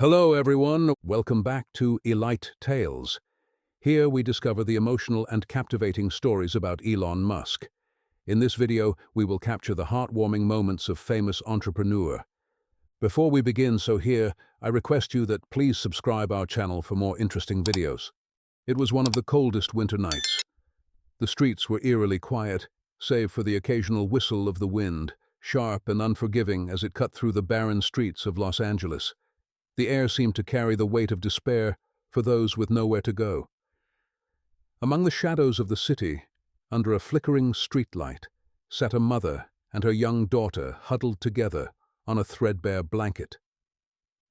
Hello everyone, welcome back to Elite Tales. Here we discover the emotional and captivating stories about Elon Musk. In this video, we will capture the heartwarming moments of famous entrepreneur. Before we begin, I request you that please subscribe our channel for more interesting videos. It was one of the coldest winter nights. The streets were eerily quiet, save for the occasional whistle of the wind, sharp and unforgiving as it cut through the barren streets of Los Angeles. The air seemed to carry the weight of despair for those with nowhere to go. Among the shadows of the city, under a flickering streetlight, sat a mother and her young daughter huddled together on a threadbare blanket.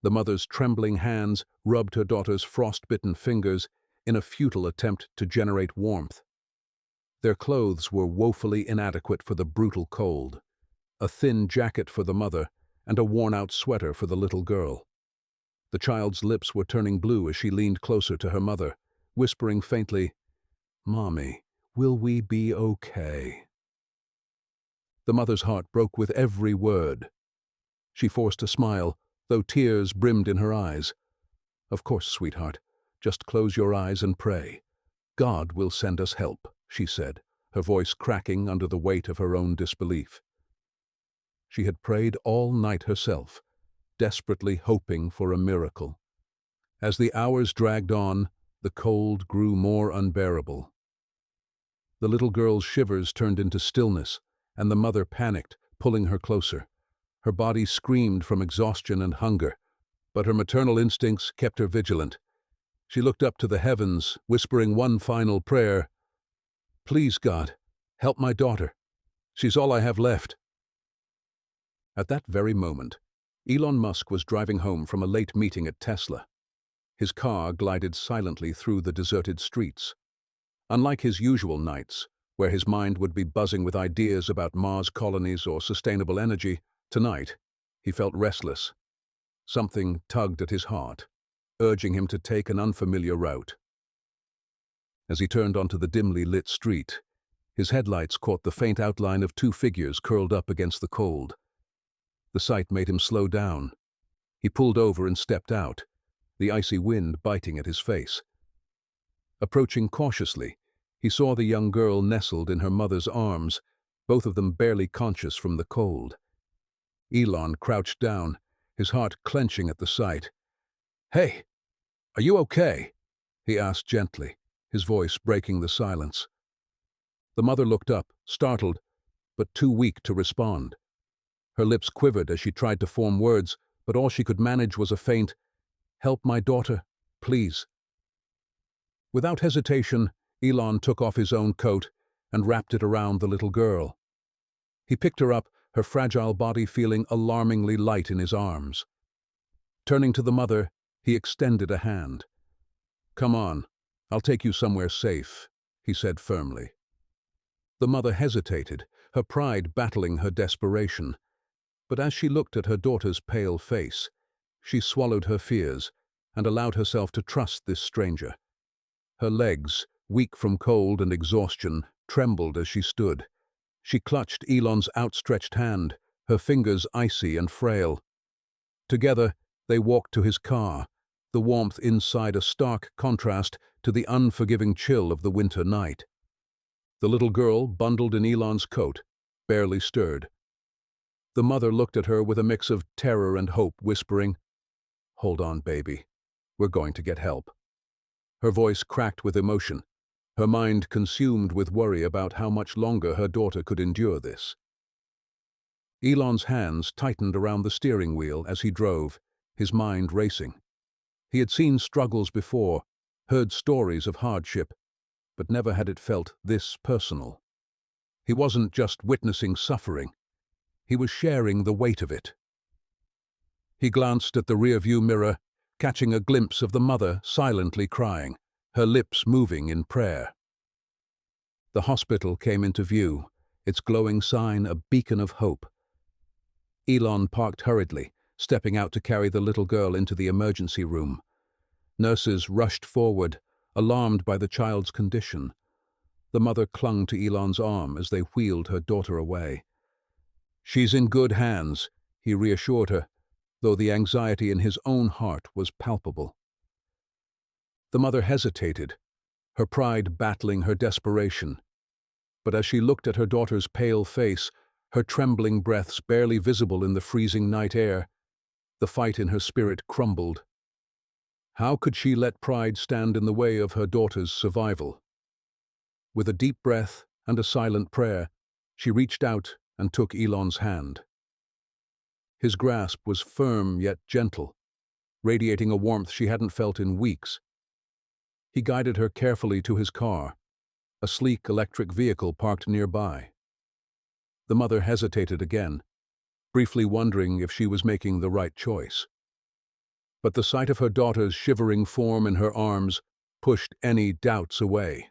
The mother's trembling hands rubbed her daughter's frost-bitten fingers in a futile attempt to generate warmth. Their clothes were woefully inadequate for the brutal cold, a thin jacket for the mother and a worn-out sweater for the little girl. The child's lips were turning blue as she leaned closer to her mother, whispering faintly, "Mommy, will we be okay?" The mother's heart broke with every word. She forced a smile, though tears brimmed in her eyes. "Of course, sweetheart. Just close your eyes and pray. God will send us help," she said, her voice cracking under the weight of her own disbelief. She had prayed all night herself, desperately hoping for a miracle. As the hours dragged on, the cold grew more unbearable. The little girl's shivers turned into stillness, and the mother panicked, pulling her closer. Her body screamed from exhaustion and hunger, but her maternal instincts kept her vigilant. She looked up to the heavens, whispering one final prayer, "Please, God, help my daughter. She's all I have left." At that very moment, Elon Musk was driving home from a late meeting at Tesla. His car glided silently through the deserted streets. Unlike his usual nights, where his mind would be buzzing with ideas about Mars colonies or sustainable energy, tonight he felt restless. Something tugged at his heart, urging him to take an unfamiliar route. As he turned onto the dimly lit street, his headlights caught the faint outline of two figures curled up against the cold. The sight made him slow down. He pulled over and stepped out, the icy wind biting at his face. Approaching cautiously, he saw the young girl nestled in her mother's arms, both of them barely conscious from the cold. Elon crouched down, his heart clenching at the sight. "Hey, are you okay?" he asked gently, his voice breaking the silence. The mother looked up, startled, but too weak to respond. Her lips quivered as she tried to form words, but all she could manage was a faint, "Help my daughter, please." Without hesitation, Elon took off his own coat and wrapped it around the little girl. He picked her up, her fragile body feeling alarmingly light in his arms. Turning to the mother, he extended a hand. "Come on, I'll take you somewhere safe," he said firmly. The mother hesitated, her pride battling her desperation. But as she looked at her daughter's pale face, she swallowed her fears and allowed herself to trust this stranger. Her legs, weak from cold and exhaustion, trembled as she stood. She clutched Elon's outstretched hand, her fingers icy and frail. Together, they walked to his car, the warmth inside a stark contrast to the unforgiving chill of the winter night. The little girl, bundled in Elon's coat, barely stirred. The mother looked at her with a mix of terror and hope, whispering, "Hold on, baby. We're going to get help." Her voice cracked with emotion, her mind consumed with worry about how much longer her daughter could endure this. Elon's hands tightened around the steering wheel as he drove, his mind racing. He had seen struggles before, heard stories of hardship, but never had it felt this personal. He wasn't just witnessing suffering. He was sharing the weight of it. He glanced at the rearview mirror, catching a glimpse of the mother silently crying, her lips moving in prayer. The hospital came into view, its glowing sign a beacon of hope. Elon parked hurriedly, stepping out to carry the little girl into the emergency room. Nurses rushed forward, alarmed by the child's condition. The mother clung to Elon's arm as they wheeled her daughter away. "She's in good hands," he reassured her, though the anxiety in his own heart was palpable. The mother hesitated, her pride battling her desperation. But as she looked at her daughter's pale face, her trembling breaths barely visible in the freezing night air, the fight in her spirit crumbled. How could she let pride stand in the way of her daughter's survival? With a deep breath and a silent prayer, she reached out and took Elon's hand. His grasp was firm yet gentle, radiating a warmth she hadn't felt in weeks. He guided her carefully to his car, a sleek electric vehicle parked nearby. The mother hesitated again, briefly wondering if she was making the right choice. But the sight of her daughter's shivering form in her arms pushed any doubts away.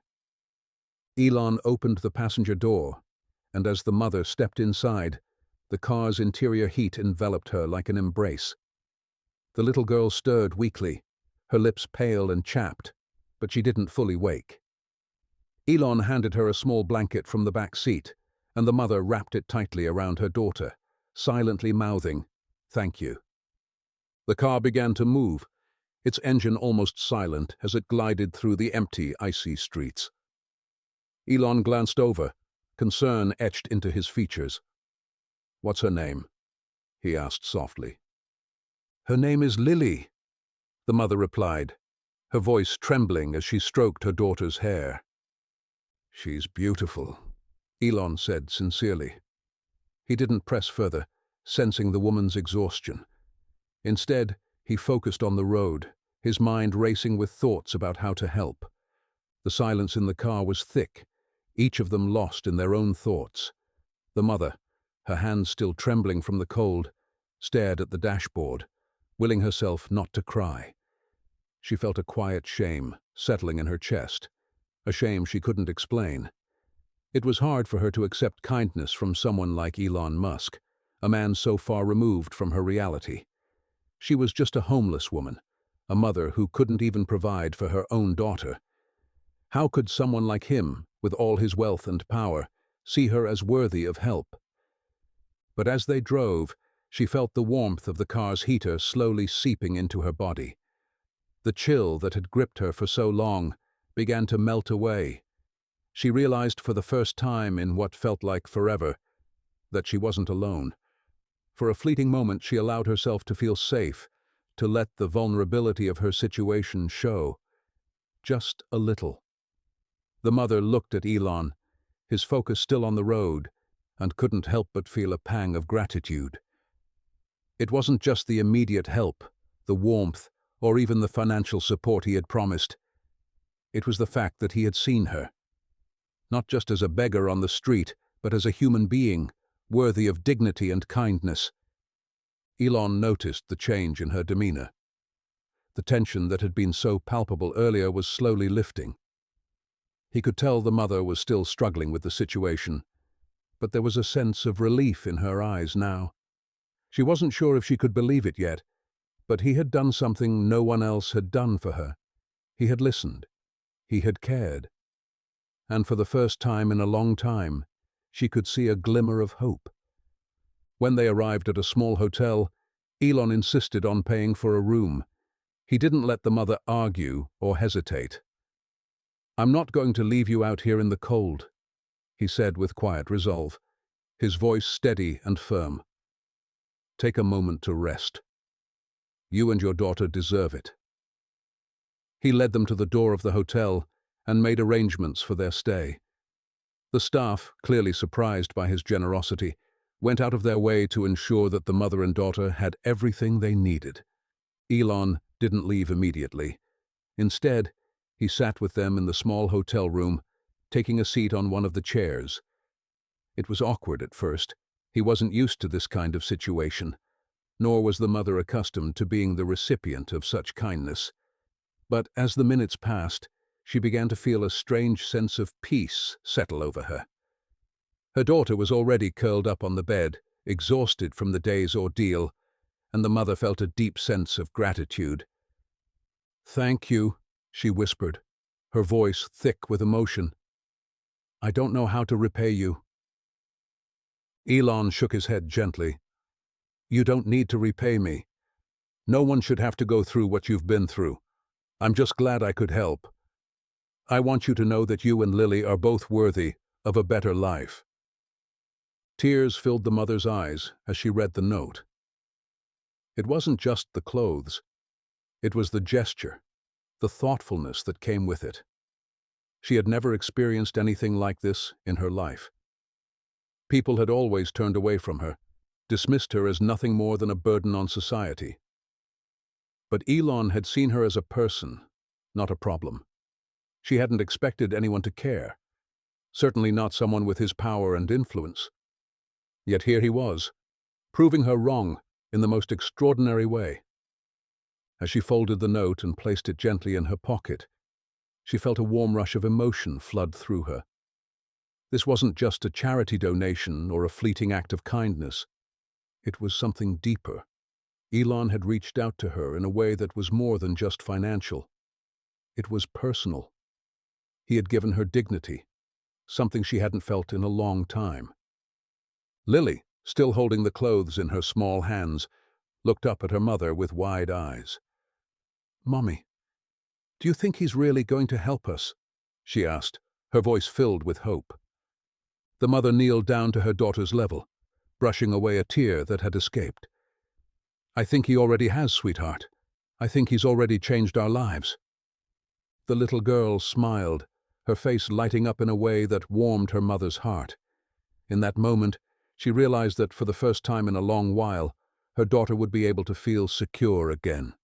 Elon opened the passenger door, and as the mother stepped inside, the car's interior heat enveloped her like an embrace. The little girl stirred weakly, her lips pale and chapped, but she didn't fully wake. Elon handed her a small blanket from the back seat, and the mother wrapped it tightly around her daughter, silently mouthing, "Thank you." The car began to move, its engine almost silent as it glided through the empty, icy streets. Elon glanced over, concern etched into his features. "What's her name?" he asked softly. "Her name is Lily," the mother replied, her voice trembling as she stroked her daughter's hair. "She's beautiful," Elon said sincerely. He didn't press further, sensing the woman's exhaustion. Instead, he focused on the road, his mind racing with thoughts about how to help. The silence in the car was thick, each of them lost in their own thoughts. The mother, her hands still trembling from the cold, stared at the dashboard, willing herself not to cry. She felt a quiet shame settling in her chest, a shame she couldn't explain. It was hard for her to accept kindness from someone like Elon Musk, a man so far removed from her reality. She was just a homeless woman, a mother who couldn't even provide for her own daughter. How could someone like him, with all his wealth and power, see her as worthy of help? But as they drove, she felt the warmth of the car's heater slowly seeping into her body. The chill that had gripped her for so long began to melt away. She realized for the first time in what felt like forever that she wasn't alone. For a fleeting moment she allowed herself to feel safe, to let the vulnerability of her situation show. Just a little. The mother looked at Elon, his focus still on the road, and couldn't help but feel a pang of gratitude. It wasn't just the immediate help, the warmth, or even the financial support he had promised. It was the fact that he had seen her. Not just as a beggar on the street, but as a human being, worthy of dignity and kindness. Elon noticed the change in her demeanor. The tension that had been so palpable earlier was slowly lifting. He could tell the mother was still struggling with the situation, but there was a sense of relief in her eyes now. She wasn't sure if she could believe it yet, but he had done something no one else had done for her. He had listened. He had cared. And for the first time in a long time, she could see a glimmer of hope. When they arrived at a small hotel, Elon insisted on paying for a room. He didn't let the mother argue or hesitate. "I'm not going to leave you out here in the cold," he said with quiet resolve, his voice steady and firm. "Take a moment to rest. You and your daughter deserve it." He led them to the door of the hotel and made arrangements for their stay. The staff, clearly surprised by his generosity, went out of their way to ensure that the mother and daughter had everything they needed. Elon didn't leave immediately. Instead, he sat with them in the small hotel room, taking a seat on one of the chairs. It was awkward at first. He wasn't used to this kind of situation, nor was the mother accustomed to being the recipient of such kindness. But as the minutes passed, she began to feel a strange sense of peace settle over her. Her daughter was already curled up on the bed, exhausted from the day's ordeal, and the mother felt a deep sense of gratitude. "Thank you," she whispered, her voice thick with emotion. "I don't know how to repay you." Elon shook his head gently. "You don't need to repay me. No one should have to go through what you've been through. I'm just glad I could help. I want you to know that you and Lily are both worthy of a better life." Tears filled the mother's eyes as she read the note. It wasn't just the clothes. It was the gesture, the thoughtfulness that came with it. She had never experienced anything like this in her life. People had always turned away from her, dismissed her as nothing more than a burden on society. But Elon had seen her as a person, not a problem. She hadn't expected anyone to care, certainly not someone with his power and influence. Yet here he was, proving her wrong in the most extraordinary way. As she folded the note and placed it gently in her pocket, she felt a warm rush of emotion flood through her. This wasn't just a charity donation or a fleeting act of kindness. It was something deeper. Elon had reached out to her in a way that was more than just financial. It was personal. He had given her dignity, something she hadn't felt in a long time. Lily, still holding the clothes in her small hands, looked up at her mother with wide eyes. "Mommy, do you think he's really going to help us?" she asked, her voice filled with hope. The mother kneeled down to her daughter's level, brushing away a tear that had escaped. "I think he already has, sweetheart. I think he's already changed our lives." The little girl smiled, her face lighting up in a way that warmed her mother's heart. In that moment, she realized that for the first time in a long while, her daughter would be able to feel secure again.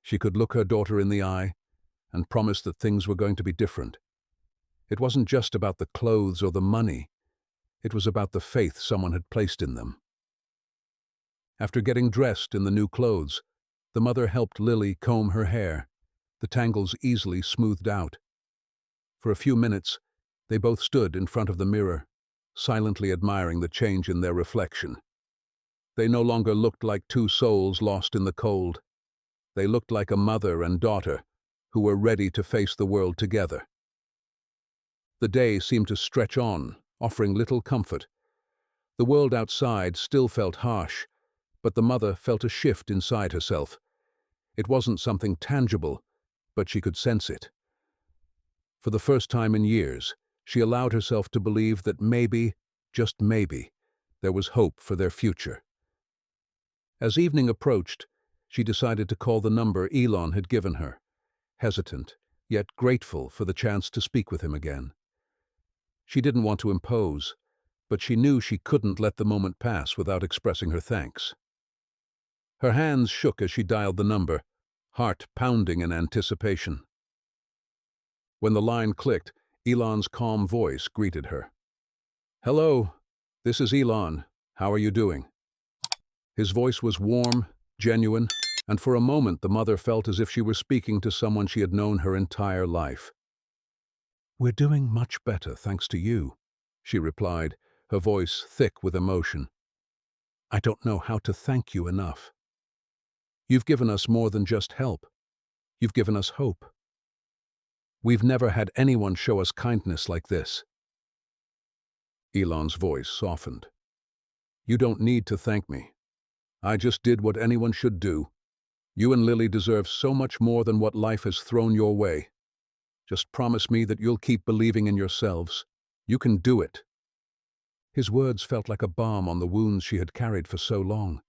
She could look her daughter in the eye and promise that things were going to be different. It wasn't just about the clothes or the money. It was about the faith someone had placed in them. After getting dressed in the new clothes, the mother helped Lily comb her hair, the tangles easily smoothed out. For a few minutes, they both stood in front of the mirror, silently admiring the change in their reflection. They no longer looked like two souls lost in the cold. They looked like a mother and daughter who were ready to face the world together. The day seemed to stretch on, offering little comfort. The world outside still felt harsh, but the mother felt a shift inside herself. It wasn't something tangible, but she could sense it. For the first time in years, she allowed herself to believe that maybe, just maybe, there was hope for their future. As evening approached, she decided to call the number Elon had given her, hesitant, yet grateful for the chance to speak with him again. She didn't want to impose, but she knew she couldn't let the moment pass without expressing her thanks. Her hands shook as she dialed the number, heart pounding in anticipation. When the line clicked, Elon's calm voice greeted her. "Hello, this is Elon. How are you doing?" His voice was warm, genuine, and for a moment the mother felt as if she were speaking to someone she had known her entire life. "We're doing much better, thanks to you," she replied, her voice thick with emotion. "I don't know how to thank you enough. You've given us more than just help. You've given us hope. We've never had anyone show us kindness like this." Elon's voice softened. "You don't need to thank me. I just did what anyone should do. You and Lily deserve so much more than what life has thrown your way. Just promise me that you'll keep believing in yourselves. You can do it." His words felt like a balm on the wounds she had carried for so long.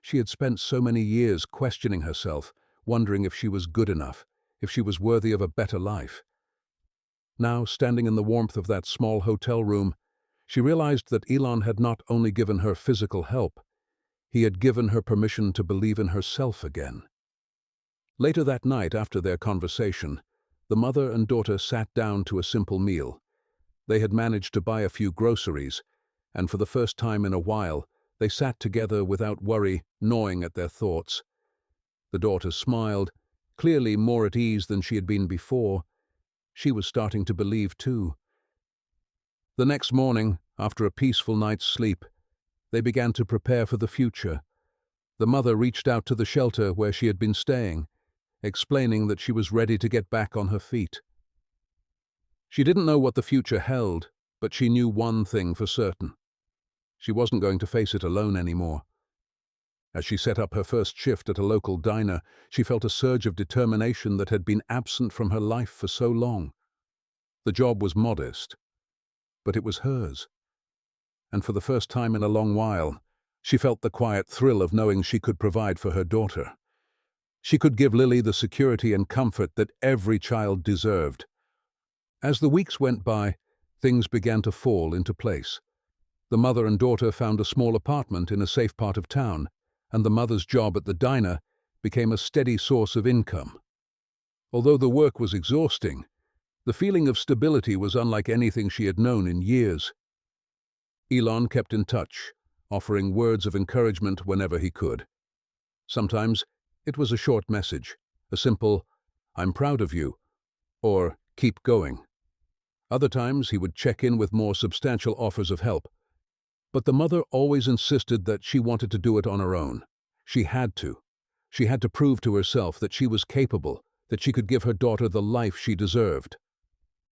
She had spent so many years questioning herself, wondering if she was good enough, if she was worthy of a better life. Now, standing in the warmth of that small hotel room, she realized that Elon had not only given her physical help, he had given her permission to believe in herself again. Later that night, after their conversation, the mother and daughter sat down to a simple meal. They had managed to buy a few groceries, and for the first time in a while, they sat together without worry, gnawing at their thoughts. The daughter smiled, clearly more at ease than she had been before. She was starting to believe too. The next morning, after a peaceful night's sleep, they began to prepare for the future. The mother reached out to the shelter where she had been staying, explaining that she was ready to get back on her feet. She didn't know what the future held, but she knew one thing for certain. She wasn't going to face it alone anymore. As she set up her first shift at a local diner, she felt a surge of determination that had been absent from her life for so long. The job was modest, but it was hers. And for the first time in a long while, she felt the quiet thrill of knowing she could provide for her daughter. She could give Lily the security and comfort that every child deserved. As the weeks went by, things began to fall into place. The mother and daughter found a small apartment in a safe part of town, and the mother's job at the diner became a steady source of income. Although the work was exhausting, the feeling of stability was unlike anything she had known in years. Elon kept in touch, offering words of encouragement whenever he could. Sometimes it was a short message, a simple, "I'm proud of you," or "keep going." Other times he would check in with more substantial offers of help. But the mother always insisted that she wanted to do it on her own. She had to. She had to prove to herself that she was capable, that she could give her daughter the life she deserved.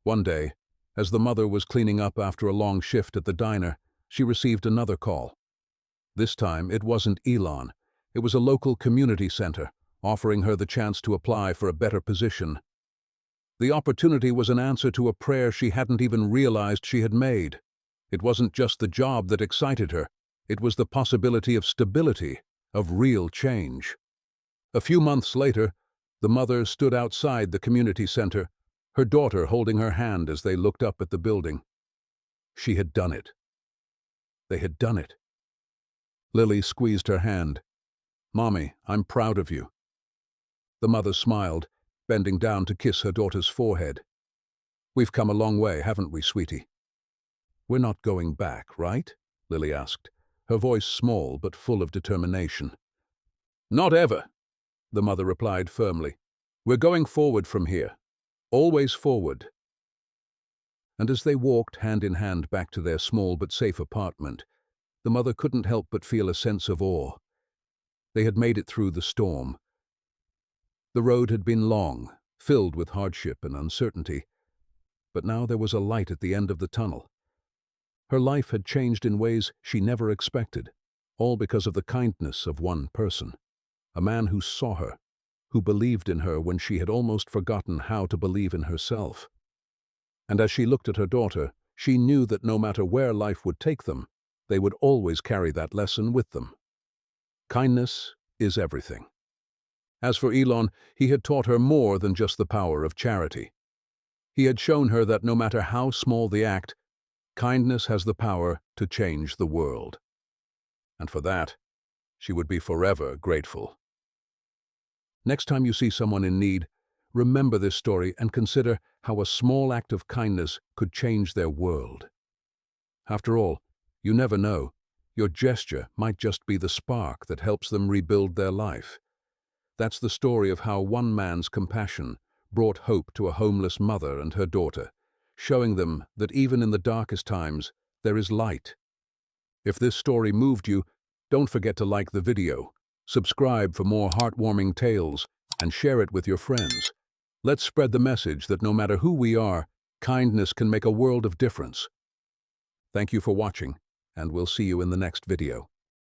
One day, as the mother was cleaning up after a long shift at the diner, she received another call. This time, it wasn't Elon. It was a local community center, offering her the chance to apply for a better position. The opportunity was an answer to a prayer she hadn't even realized she had made. It wasn't just the job that excited her. It was the possibility of stability, of real change. A few months later, the mother stood outside the community center, her daughter holding her hand as they looked up at the building. She had done it. They had done it. Lily squeezed her hand. "Mommy, I'm proud of you." The mother smiled, bending down to kiss her daughter's forehead. "We've come a long way, haven't we, sweetie?" "We're not going back, right?" Lily asked, her voice small but full of determination. "Not ever," the mother replied firmly. "We're going forward from here. Always forward." And as they walked hand in hand back to their small but safe apartment, the mother couldn't help but feel a sense of awe. They had made it through the storm. The road had been long, filled with hardship and uncertainty, but now there was a light at the end of the tunnel. Her life had changed in ways she never expected, all because of the kindness of one person, a man who saw her, who believed in her when she had almost forgotten how to believe in herself. And as she looked at her daughter, she knew that no matter where life would take them, they would always carry that lesson with them. Kindness is everything. As for Elon, he had taught her more than just the power of charity. He had shown her that no matter how small the act, kindness has the power to change the world. And for that, she would be forever grateful. Next time you see someone in need, remember this story and consider how a small act of kindness could change their world. After all, you never know. Your gesture might just be the spark that helps them rebuild their life. That's the story of how one man's compassion brought hope to a homeless mother and her daughter, showing them that even in the darkest times, there is light. If this story moved you, don't forget to like the video, subscribe for more heartwarming tales, and share it with your friends. Let's spread the message that no matter who we are, kindness can make a world of difference. Thank you for watching, and we'll see you in the next video.